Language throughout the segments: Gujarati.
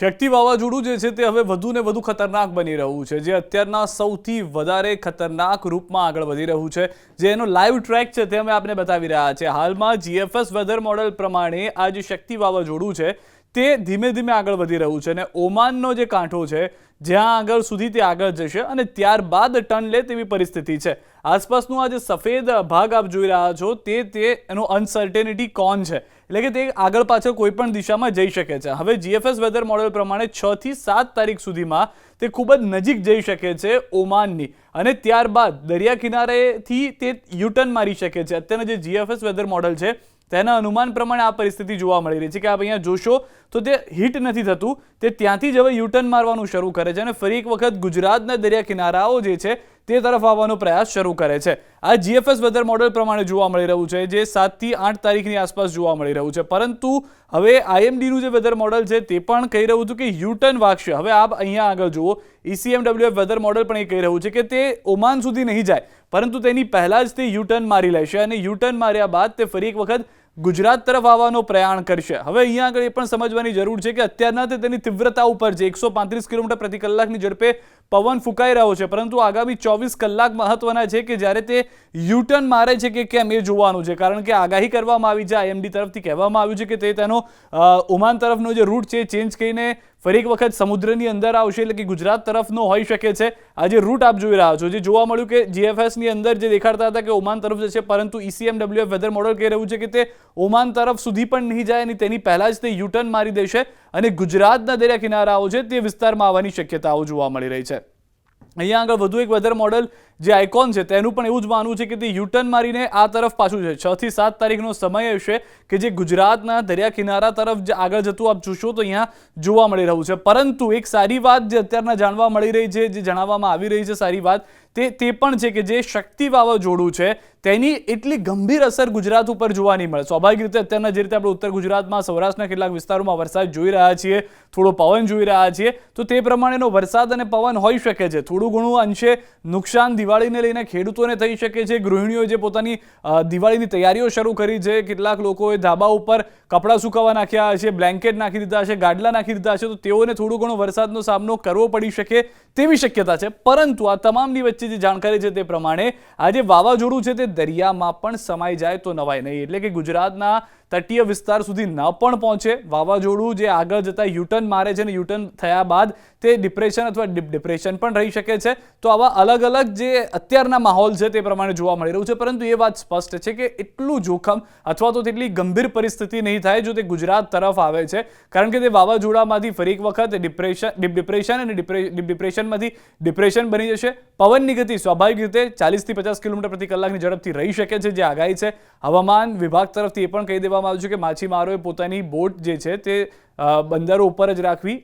શક્તિ વાવાઝોડું જે છે તે હવે વધુ ને વધુ ખતરનાક બની રહ્યું છે, જે અત્યારના સૌથી વધારે ખતરનાક રૂપમાં આગળ વધી રહ્યું છે, જે એનો લાઈવ ટ્રેક છે તે અમે આપને બતાવી રહ્યા છે। હાલમાં જીએફએસ વેધર મોડેલ પ્રમાણે આ જે શક્તિ વાવાઝોડું છે તે ધીમે ધીમે આગળ વધી રહ્યું છે અને ઓમાનનો જે કાંઠો છે જ્યાં આગળ સુધી તે આગળ જશે અને ત્યારબાદ ટર્ન લે તેવી પરિસ્થિતિ છે। આસપાસનું આ જે સફેદ ભાગ આપ જોઈ રહ્યા છો તે એનો અનસર્ટેનિટી કોન છે, એટલે કે તે આગળ પાછળ કોઈ પણ દિશામાં જઈ શકે છે। હવે જીએફએસ વેધર મોડેલ પ્રમાણે 6 થી 7 તારીખ સુધીમાં તે ખૂબ જ નજીક જઈ શકે છે ઓમાનની અને ત્યારબાદ દરિયા કિનારેથી તે યુટર્ન મારી શકે છે। અત્યારના જે જીએફએસ વેધર મોડેલ છે તેના અનુમાન પ્રમાણે આ પરિસ્થિતિ જોવા મળી રહી છે કે આપ અહીંયા જોશો તો તે હિટ નથી થતું, તે ત્યાંથી જ હવે યુટર્ન મારવાનું શરૂ કરે છે અને ફરી એક વખત ગુજરાતના દરિયા કિનારાઓ જે છે તે તરફ આવવાનો પ્રયાસ શરૂ કરે છે। આ જીએફએસ વેધર મોડેલ પ્રમાણે જોવા મળી રહ્યું છે, જે 7 થી 8 તારીખની આસપાસ જોવા મળી રહ્યું છે। પરંતુ હવે આઈએમડીનું જે વેધર મોડેલ છે તે પણ કહી રહ્યું હતું કે યુટર્ન વાગશે। હવે આપ અહીંયા આગળ જુઓ, ECMWF વેધર મોડેલ પણ એ કહી રહ્યું છે કે તે ઓમાન સુધી નહીં જાય, પરંતુ તેની પહેલા જ તે યુટર્ન મારી લેશે અને યુટર્ન માર્યા બાદ તે ફરી એક વખત ગુજરાત તરફ આવવાનો પ્રયાણ કરશે। હવે અહીંયા આગળ એ પણ સમજવાની જરૂર છે કે અત્યારના તે તેની તીવ્રતા ઉપર છે, 135 કિલોમીટર પ્રતિ કલાકની ઝડપે પવન ફૂંકાઈ રહ્યો છે, પરંતુ આગામી 24 કલાક મહત્વના છે કે જ્યારે તે યુટર્ન મારે છે કે કેમ એ જોવાનું છે, કારણ કે આગાહી કરવામાં આવી છે, આઈએમડી તરફથી કહેવામાં આવ્યું છે કે તે તેનો ઓમાન તરફનો જે રૂટ છે ચેન્જ કરીને ફરી એક વખત સમુદ્રની અંદર આવશે, એટલે કે ગુજરાત તરફનો હોઈ શકે છે। આ જે રૂટ આપ જોઈ રહ્યા છો, જે જોવા મળ્યું કે જીએફએસની અંદર જે દેખાડતા હતા કે ઓમાન તરફ જશે, પરંતુ ECMWF વેધર મોડેલ કહી રહ્યું છે કે તે ઓમાન તરફ સુધી પણ નહીં જાય અને તેની પહેલા જ તે યુટર્ન મારી દેશે અને ગુજરાતના દરિયા કિનારાઓ છે તે વિસ્તારમાં આવવાની શક્યતાઓ જોવા મળી રહી છે। અહીંયા આગળ વધુ એક વેધર મોડેલ જે આઇકોન છે તેનું પણ એવું જ માનવું છે કે તે યુટર્ન મારીને આ તરફ પાછું છે। 6 થી 7 તારીખનો સમય હશે કે જે ગુજરાતના દરિયા કિનારા તરફ આગળ જતું આપ જોશો તો અહીંયા જોવા મળી રહ્યું છે। પરંતુ એક સારી વાત જે અત્યારના જાણવા મળી રહી છે, જે જણાવવામાં આવી રહી છે સારી વાત, તે પણ છે કે જે શક્તિ વાવાઝોડું છે તેની એટલી ગંભીર અસર ગુજરાત ઉપર જોવા નહીં મળે। સ્વાભાવિક રીતે અત્યારના જે રીતે આપણે ઉત્તર ગુજરાતમાં સૌરાષ્ટ્રના કેટલાક વિસ્તારોમાં વરસાદ જોઈ રહ્યા છીએ, થોડો પવન જોઈ રહ્યા છીએ, તો તે પ્રમાણેનો વરસાદ અને પવન હોઈ શકે છે। થોડું ઘણું અંશે નુકસાન દિવાળીને લઈને ખેડૂતોને થઈ શકે છે, ગૃહિણીઓ જે પોતાની દિવાળીની તૈયારીઓ શરૂ કરી છે, કેટલાક લોકોએ ધાબા ઉપર કપડાં સુકાવા નાખ્યા હશે, બ્લેન્કેટ નાખી દીધા હશે, ગાડલા નાખી દીધા હશે, તો તેઓને થોડું ઘણો વરસાદનો સામનો કરવો પડી શકે તેવી શક્યતા છે। પરંતુ આ તમામની વચ્ચે જે જાણકારી છે તે પ્રમાણે આ જે વાવાઝોડું છે તે દરિયામાં પણ સમાઈ જાય તો નવાય નહીં, એટલે કે ગુજરાતના તટીય વિસ્તાર સુધી ન પણ પહોંચે। વાવાઝોડું જે આગળ જતા યુટર્ન મારે છે અને યુટર્ન થયા બાદ તે ડિપ્રેશન અથવા ડિપ્રેશન પણ રહી શકે છે। તો આવા અલગ અલગ જે અત્યારના માહોલ છે તે પ્રમાણે જોવા મળી રહ્યું છે, પરંતુ એ વાત સ્પષ્ટ છે કે એટલું જોખમ અથવા તો તેટલી ગંભીર પરિસ્થિતિ નહીં થાય જો તે ગુજરાત તરફ આવે છે, કારણ કે તે વાવાઝોડામાંથી ફરી એક વખત ડિપ્રેશન અને ડિપ્રેશનમાંથી ડિપ્રેશન બની જશે। પવનની ગતિ સ્વાભાવિક રીતે 40 થી 50 કિલોમીટર પ્રતિ કલાકની ઝડપથી રહી શકે છે, જે આગાહી છે હવામાન વિભાગ તરફથી એ પણ કહી દેવામાં આવ્યું છે કે માછીમારોએ પોતાની બોટ જે છે તે બંદરો ઉપર જ રાખવી,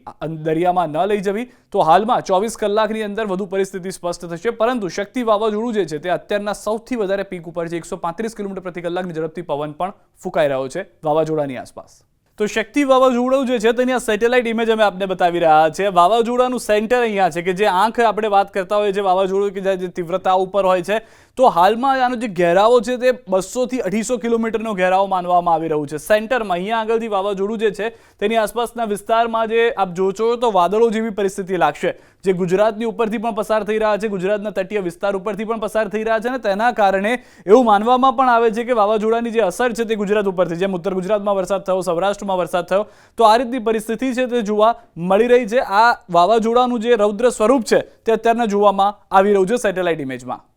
દરિયામાં ન લઈ જવી। તો હાલમાં 24 કલાકની અંદર વધુ પરિસ્થિતિ સ્પષ્ટ થશે, પરંતુ શક્તિ વાવાઝોડું જે છે તે અત્યારના સૌથી વધારે પીક ઉપર છે, 135 કિલોમીટર પ્રતિ કલાકની ઝડપથી પવન પણ ફૂંકાઈ રહ્યો છે વાવાઝોડાની આસપાસ। તો શક્તિ વાવાઝોડું જે છે તેની આ સેટેલાઇટ ઇમેજ અમે આપને બતાવી રહ્યા છે। વાવાઝોડાનું સેન્ટર અહીંયા છે કે જે આંખ આપણે વાત કરતા હોઈએ, જે વાવાઝોડું કે જે તીવ્રતા ઉપર હોય છે, તો હાલમાં આનો જે ઘેરાવો છે તે 200 થી 250 કિલોમીટરનો ઘેરાવો માનવામાં આવી રહ્યું છે। સેન્ટરમાં અહીંયા આગળથી વાવાઝોડું જે છે તેની આસપાસના વિસ્તારમાં જે આપ જોશો તો વાદળો જેવી પરિસ્થિતિ લાગશે, જે ગુજરાતની ઉપરથી પણ પસાર થઈ રહ્યા છે, ગુજરાતના તટીય વિસ્તાર ઉપરથી પણ પસાર થઈ રહ્યા છે અને તેના કારણે એવું માનવામાં પણ આવે છે કે વાવાઝોડાની જે અસર છે તે ગુજરાત ઉપરથી, જેમ ઉત્તર ગુજરાતમાં વરસાદ થયો, સૌરાષ્ટ્રમાં વરસાદ થયો, તો આ રીતની પરિસ્થિતિ છે તે જોવા મળી રહી છે। આ વાવાઝોડાનું જે રૌદ્ર સ્વરૂપ છે તે અત્યારના જોવામાં આવી રહ્યું છે સેટેલાઇટ ઇમેજમાં।